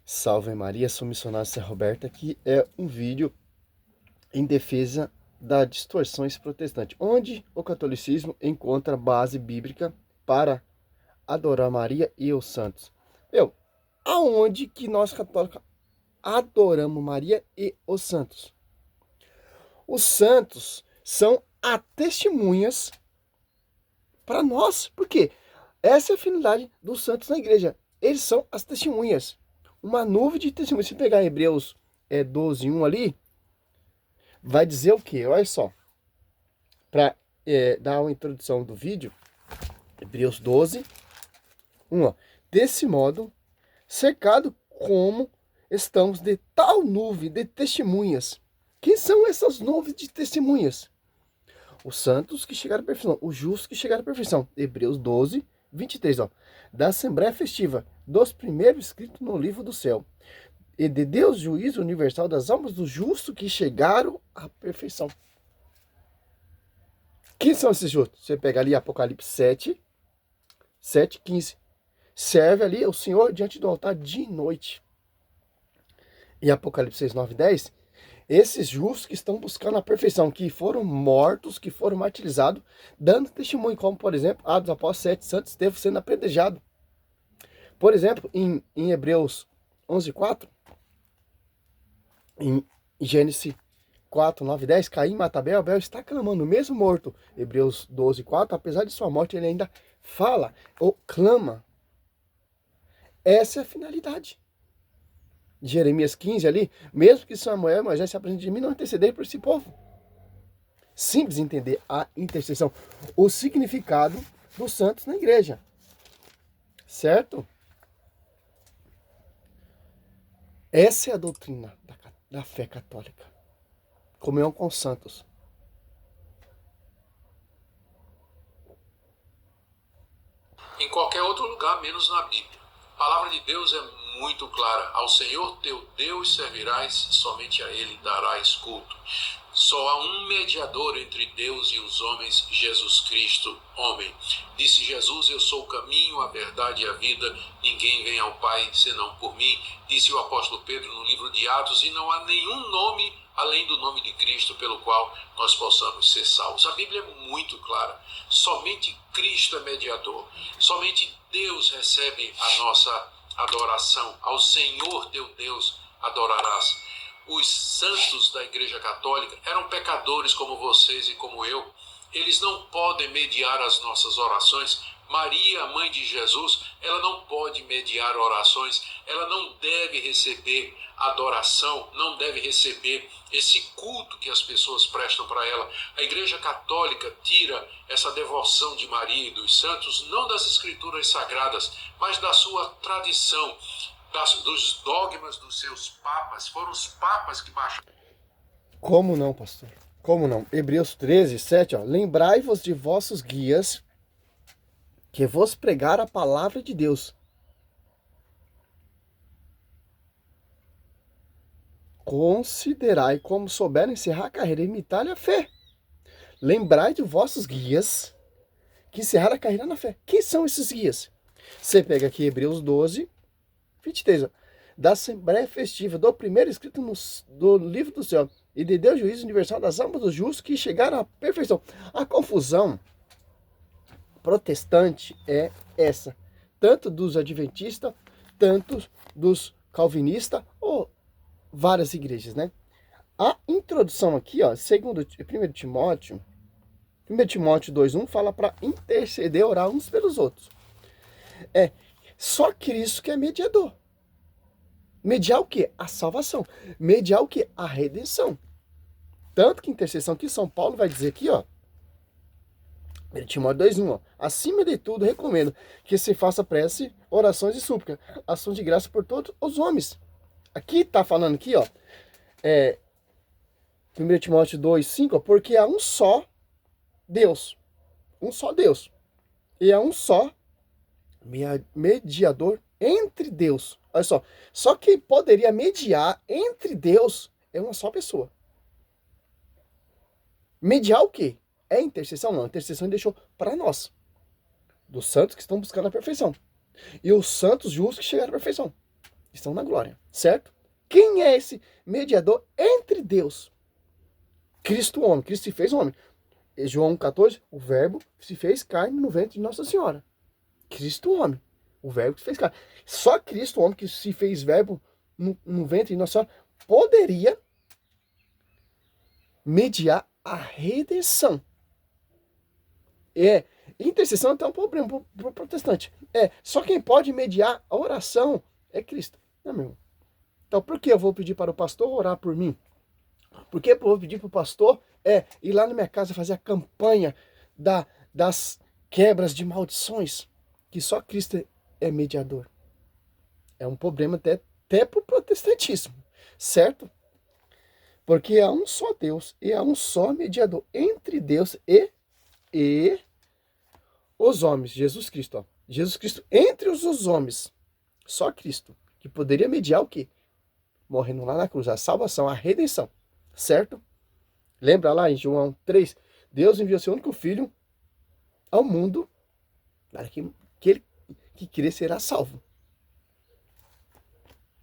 Salve Maria, sou missionário Zé Roberto. Aqui é um vídeo em defesa das distorções protestantes, onde o catolicismo encontra base bíblica para adorar Maria e os santos. Aonde que nós católicos adoramos Maria e os santos? Os santos são as testemunhas para nós, porque essa é a finalidade dos santos na igreja. Eles são as testemunhas. Uma nuvem de testemunhas. Se pegar Hebreus 12:1 ali, vai dizer o quê? Olha só. Para dar uma introdução do vídeo, Hebreus 12:1. Ó. Desse modo, cercado como estamos de tal nuvem de testemunhas. Quem são essas nuvens de testemunhas? Os santos que chegaram à perfeição, os justos que chegaram à perfeição. Hebreus 12:23, ó. Da Assembleia Festiva, dos primeiros escritos no livro do céu. E de Deus, juízo universal das almas dos justos que chegaram à perfeição. Quem são esses justos? Você pega ali Apocalipse 7:15. Serve ali o Senhor diante do altar de noite. E Apocalipse 6:9-10. Esses justos que estão buscando a perfeição, que foram mortos, que foram martirizados, dando testemunho, como por exemplo, Atos dos Apóstolos 7, Santo Estevão sendo apedrejado. Por exemplo, em Hebreus 11:4, em Gênesis 4:9-10, Caim mata Abel, Abel está clamando, mesmo morto. Hebreus 12:4, apesar de sua morte, ele ainda fala ou clama. Essa é a finalidade. Jeremias 15 ali, mesmo que Samuel e Moisés se apresentem de mim, não interceder por esse povo. Simples entender a intercessão, o significado dos santos na igreja. Certo? Essa é a doutrina da fé católica. Comunhão com os santos. Em qualquer outro lugar, menos na Bíblia. A palavra de Deus é muito clara. Ao Senhor teu Deus servirás, somente a Ele darás culto. Só há um mediador entre Deus e os homens, Jesus Cristo, homem. Disse Jesus, eu sou o caminho, a verdade e a vida. Ninguém vem ao Pai senão por mim. Disse o apóstolo Pedro no livro de Atos, e não há nenhum nome além do nome de Cristo pelo qual nós possamos ser salvos. A Bíblia é muito clara. Somente Cristo é mediador. Somente Deus recebe a nossa adoração. Ao Senhor teu Deus adorarás. Os santos da Igreja Católica eram pecadores como vocês e como eu. Eles não podem mediar as nossas orações. Maria, a mãe de Jesus, ela não pode mediar orações, ela não deve receber adoração, não deve receber esse culto que as pessoas prestam para ela. A Igreja Católica tira essa devoção de Maria e dos santos, não das escrituras sagradas, mas da sua tradição, dos dogmas dos seus papas. Foram os papas que baixaram. Como não, pastor? Como não? Hebreus 13:7, ó. Lembrai-vos de vossos guias, que vos pregaram a palavra de Deus. Considerai como souberam encerrar a carreira e imitar a fé. Lembrai de vossos guias, que encerraram a carreira na fé. Quem são esses guias? Você pega aqui Hebreus 12:23, ó. Da Assembleia Festiva, do primeiro escrito do livro do céu, e de Deus juízo universal das almas dos justos que chegaram à perfeição. A confusão protestante é essa, tanto dos adventistas, tanto dos calvinistas, ou várias igrejas, né? A introdução aqui, ó, segundo 1 Timóteo 2:1 fala para interceder, orar uns pelos outros. Só Cristo que é mediador. Mediar o quê? A salvação. Mediar o quê? A redenção. Tanto que intercessão que São Paulo vai dizer aqui, ó, 1 Timóteo 2:1, ó. Acima de tudo, recomendo que se faça prece, orações e súplica, ação de graça por todos os homens. Aqui tá falando aqui, ó, 1 Timóteo 2:5, ó, porque há um só Deus. Um só Deus. E há um só mediador entre Deus. Olha só. Só quem poderia mediar entre Deus é uma só pessoa. Mediar o quê? É intercessão? Não. A intercessão ele deixou para nós. Dos santos que estão buscando a perfeição. E os santos justos que chegaram à perfeição. estão na glória, certo? Quem é esse mediador entre Deus? Cristo homem, Cristo se fez homem. João 14, o verbo se fez carne no ventre de Nossa Senhora. Cristo homem, o verbo que se fez carne. Só Cristo homem que se fez verbo no ventre de Nossa Senhora poderia mediar a redenção. Intercessão é até um problema para o protestante. Só quem pode mediar a oração é Cristo. Não, meu irmão. Então, por que eu vou pedir para o pastor orar por mim? Por que eu vou pedir para o pastor ir lá na minha casa fazer a campanha das quebras de maldições? Que só Cristo é mediador. É um problema até para o protestantismo, certo? Porque há um só Deus e há um só mediador entre Deus e os homens. Jesus Cristo, ó. Jesus Cristo entre os homens. Só Cristo. Que poderia mediar o quê? Morrendo lá na cruz. A salvação, a redenção. Certo? Lembra lá em João 3? Deus enviou seu único filho ao mundo para que ele que crer será salvo.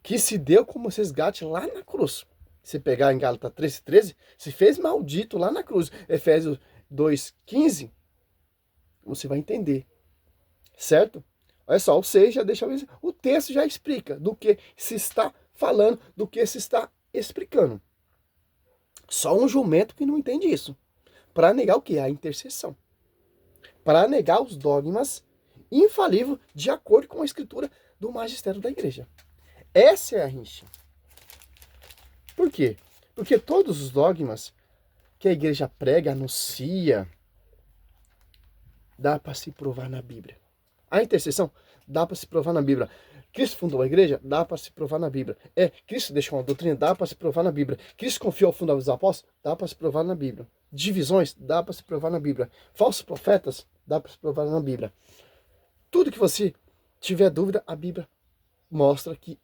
Que se deu como resgate lá na cruz. Se pegar em Gálatas 13, se fez maldito lá na cruz. Efésios 2:15, você vai entender. Certo? Olha só, ou seja, o texto já explica do que se está falando, do que se está explicando. Só um jumento que não entende isso. Para negar o que? A intercessão. Para negar os dogmas infalíveis de acordo com a escritura do magistério da igreja. Essa é a rincha. Por quê? Porque todos os dogmas que a igreja prega, anuncia, dá para se provar na Bíblia. A intercessão dá para se provar na Bíblia. Cristo fundou a igreja? Dá para se provar na Bíblia. Cristo deixou uma doutrina? Dá para se provar na Bíblia. Cristo confiou ao fundamento dos apóstolos? Dá para se provar na Bíblia. Divisões? Dá para se provar na Bíblia. Falsos profetas? Dá para se provar na Bíblia. Tudo que você tiver dúvida, a Bíblia mostra que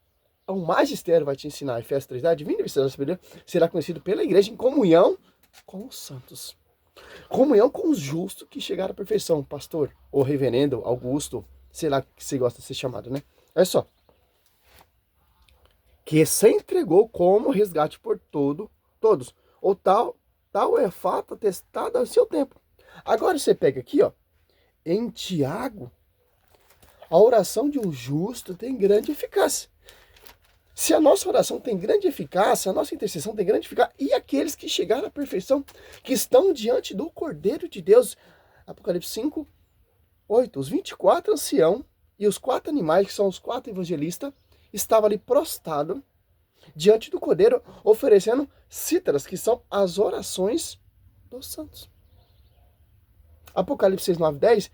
o magistério vai te ensinar. Efésios 3, divina e será conhecido pela igreja em comunhão com os santos. Comunhão com os justos que chegaram à perfeição. Pastor, ou reverendo, Augusto, sei lá que você gosta de ser chamado, né? Olha só. Que se entregou como resgate por todos. Ou tal é fato atestado ao seu tempo. Agora você pega aqui, ó. Em Tiago, a oração de um justo tem grande eficácia. Se a nossa oração tem grande eficácia, a nossa intercessão tem grande eficácia, e aqueles que chegaram à perfeição, que estão diante do Cordeiro de Deus, Apocalipse 5, 8, os 24 anciãos e os 4 animais, que são os 4 evangelistas, estavam ali prostrados diante do Cordeiro, oferecendo cítaras, que são as orações dos santos. Apocalipse 6, 9, 10,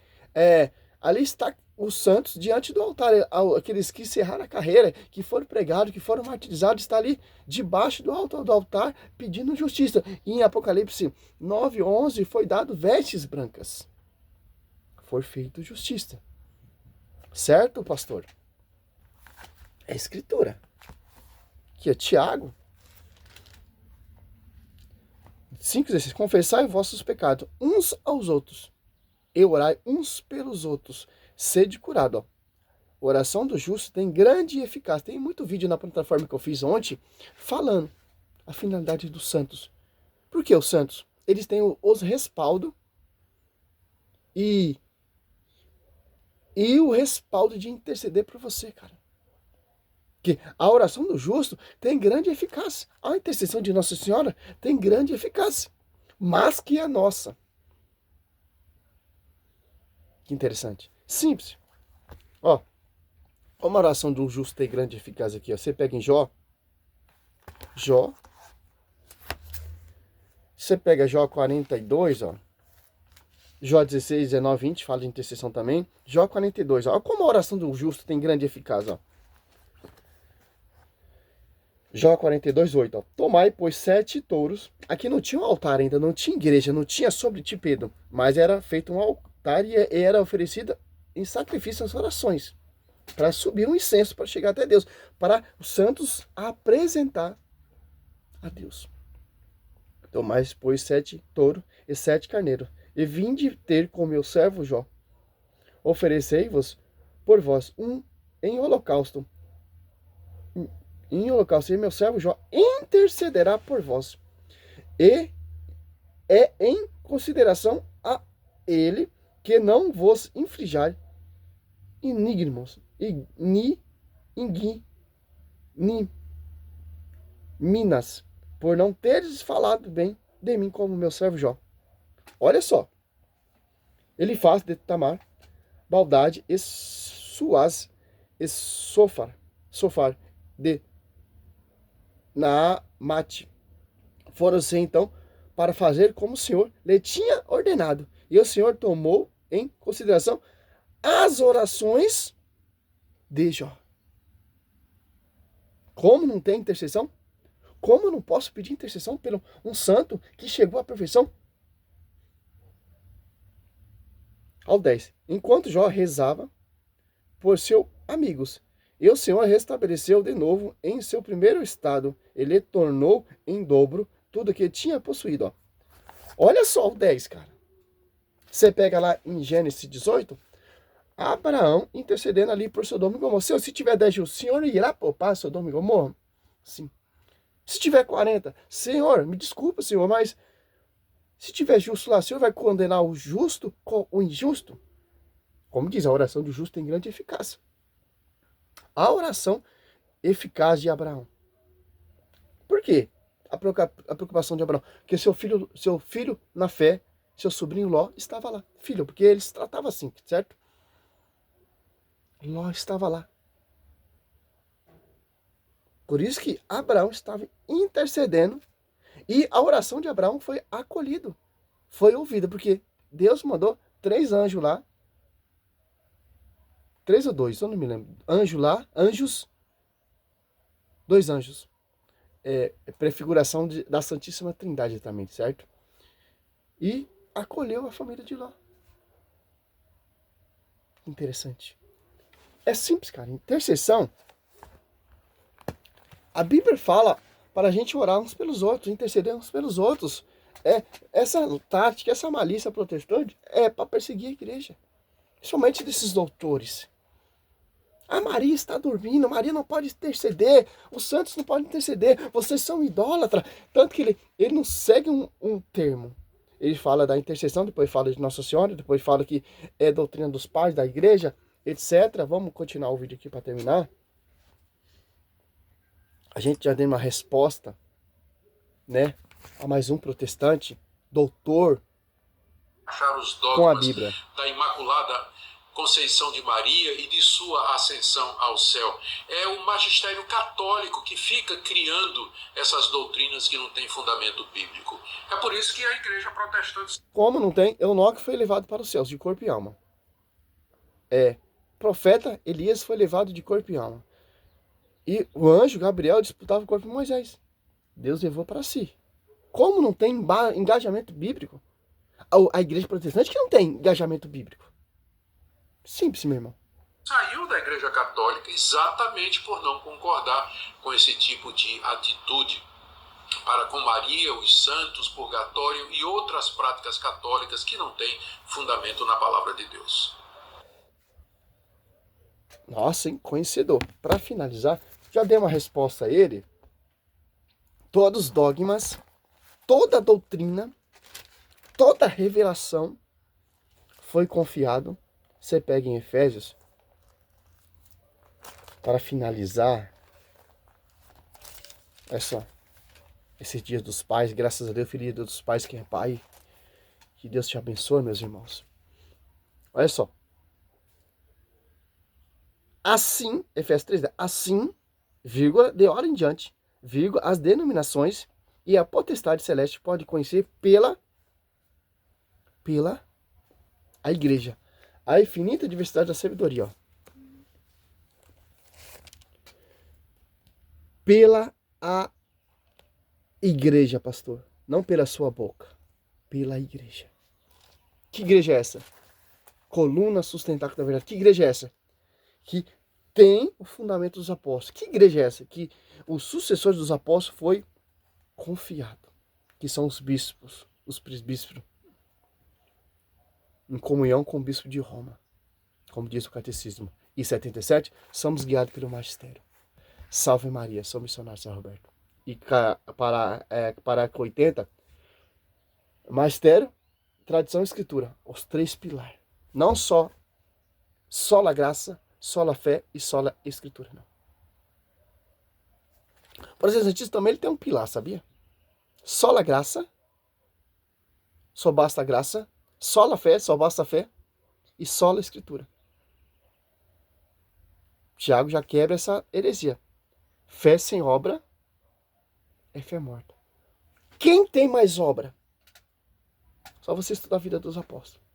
ali está os santos diante do altar, aqueles que encerraram a carreira, que foram pregados, que foram martirizados, está ali debaixo do altar pedindo justiça. E em Apocalipse 9, 11 foi dado vestes brancas. Foi feito justiça. Certo, pastor? É escritura. Aqui é Tiago 5,16. Confessai vossos pecados uns aos outros e orai uns pelos outros. Sede curado, ó. Oração do justo tem grande eficácia. Tem muito vídeo na plataforma que eu fiz ontem falando a finalidade dos santos. Por que os santos? Eles têm os respaldo e o respaldo de interceder por você, cara. Que a oração do justo tem grande eficácia. A intercessão de Nossa Senhora tem grande eficácia. Mais que a nossa. Que interessante. Simples. Ó, uma oração de um justo tem grande eficácia aqui, ó. Você pega em Jó. Você pega Jó 42, ó. Jó 16, 19, 20, fala de intercessão também. Jó 42, ó. Como a oração do justo tem grande eficácia, ó. Jó 42, 8, ó. Tomai, pois, 7 touros. Aqui não tinha um altar ainda, não tinha igreja, não tinha sobre ti, Pedro. Mas era feito um altar e era oferecida em sacrifício as orações. Para subir um incenso, para chegar até Deus. Para os santos apresentar a Deus. Tomai, pois, 7 touros e 7 carneiros. E vinde ter com meu servo Jó. Oferecei-vos por vós um em holocausto em holocausto, e meu servo Jó intercederá por vós. E é em consideração a ele que não vos infligir inigmos, ni minas, por não teres falado bem de mim como meu servo Jó. Olha só, ele faz de Tamar, Baldade e Suaz e Sofar de Naamate. Foram-se então para fazer como o Senhor lhe tinha ordenado. E o Senhor tomou em consideração as orações de Jó. Como não tem intercessão? Como eu não posso pedir intercessão por um santo que chegou à perfeição? Ao 10. Enquanto Jó rezava por seus amigos, e o Senhor restabeleceu de novo em seu primeiro estado. Ele tornou em dobro tudo que tinha possuído. Ó. Olha só o 10, cara. Você pega lá em Gênesis 18, Abraão intercedendo ali por Sodoma e Gomorra. Se tiver 10 o Senhor irá poupar Sodoma e Gomorra? Sim. Se tiver 40, Senhor, me desculpa, Senhor, mas se tiver justo lá, o Senhor vai condenar o justo com o injusto? Como diz, a oração do justo tem grande eficácia. A oração eficaz de Abraão. Por quê? A preocupação de Abraão. Porque seu filho na fé, seu sobrinho Ló, estava lá. Filho, porque ele se tratava assim, certo? Ló estava lá. Por isso que Abraão estava intercedendo e a oração de Abraão foi acolhida, foi ouvida, porque Deus mandou 3 anjos lá, 3 ou 2, eu não me lembro, anjos, 2 anjos, prefiguração da Santíssima Trindade também, certo? E acolheu a família de Ló. Interessante. É simples, cara, intercessão. A Bíblia fala para a gente orar uns pelos outros, interceder uns pelos outros. Essa tática, essa malícia protestante é para perseguir a igreja. Somente desses doutores. A Maria está dormindo, Maria não pode interceder, os santos não podem interceder, vocês são idólatras. Tanto que ele não segue um termo. Ele fala da intercessão, depois fala de Nossa Senhora, depois fala que é doutrina dos pais da igreja, etc. Vamos continuar o vídeo aqui para terminar. A gente já deu uma resposta, né, a mais um protestante, doutor, Achar os com a dogmas Bíblia. da Imaculada Conceição de Maria e de sua ascensão ao céu. É o magistério católico que fica criando essas doutrinas que não têm fundamento bíblico. É por isso que a igreja protestante... Como não tem, Enoque foi levado para os céus de corpo e alma. Profeta Elias foi levado de corpo e alma. E o anjo Gabriel disputava o corpo de Moisés. Deus levou para si. Como não tem engajamento bíblico? A igreja protestante que não tem engajamento bíblico. Simples, meu irmão. Saiu da igreja católica exatamente por não concordar com esse tipo de atitude para com Maria, os santos, purgatório e outras práticas católicas que não têm fundamento na palavra de Deus. Nossa, hein? Conhecedor. Para finalizar, já dei uma resposta a ele. Todos os dogmas, toda doutrina, toda revelação foi confiado. Você pega em Efésios, para finalizar, olha só, esses dias dos pais, graças a Deus, feliz dia dos pais, que é pai, que Deus te abençoe, meus irmãos. Olha só, assim, Efésios 3, assim, vírgula, de hora em diante, vírgula, as denominações e a potestade celeste pode conhecer pela a igreja, a infinita diversidade da sabedoria, ó. Pela a igreja, pastor, não pela sua boca, pela igreja. Que igreja é essa? Coluna sustentável da verdade. Que igreja é essa? Que tem o fundamento dos apóstolos. Que igreja é essa? Que os sucessores dos apóstolos foi confiado, que são os bispos, os presbíteros, em comunhão com o bispo de Roma, como diz o catecismo. E 77, somos guiados pelo magistério. Salve Maria, sou missionário São Roberto. E para 80, magistério, tradição e escritura. Os três pilares. Não só a graça, só a fé e só a escritura, não. O protestantismo também ele tem um pilar, sabia? Só a graça, só basta a graça, só a fé, só basta a fé e só a escritura. Tiago já quebra essa heresia. Fé sem obra é fé morta. Quem tem mais obra? Só você estudar a vida dos apóstolos.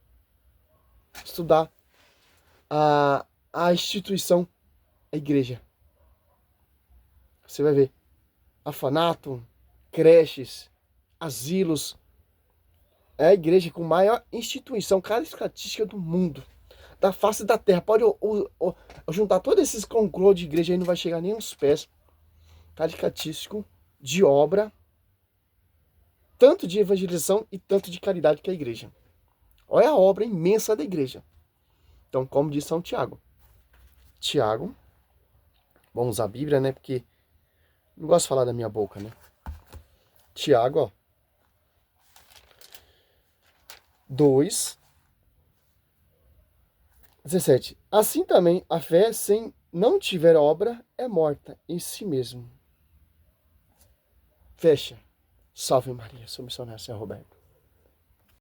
Estudar a instituição, a igreja. Você vai ver. Orfanato, creches, asilos. É a igreja com maior instituição carismática do mundo. Da face da terra. Pode juntar todos esses conglomeros de igreja aí, não vai chegar nem aos pés. Caricatístico de obra, tanto de evangelização e tanto de caridade que é a igreja. Olha a obra imensa da igreja. Então, como diz São Tiago. Tiago, vamos usar a Bíblia, né? Porque não gosto de falar da minha boca, né? Tiago, ó. 2:17. Assim também a fé sem não tiver obra é morta em si mesmo. Fecha. Salve Maria, sou missionário São Roberto.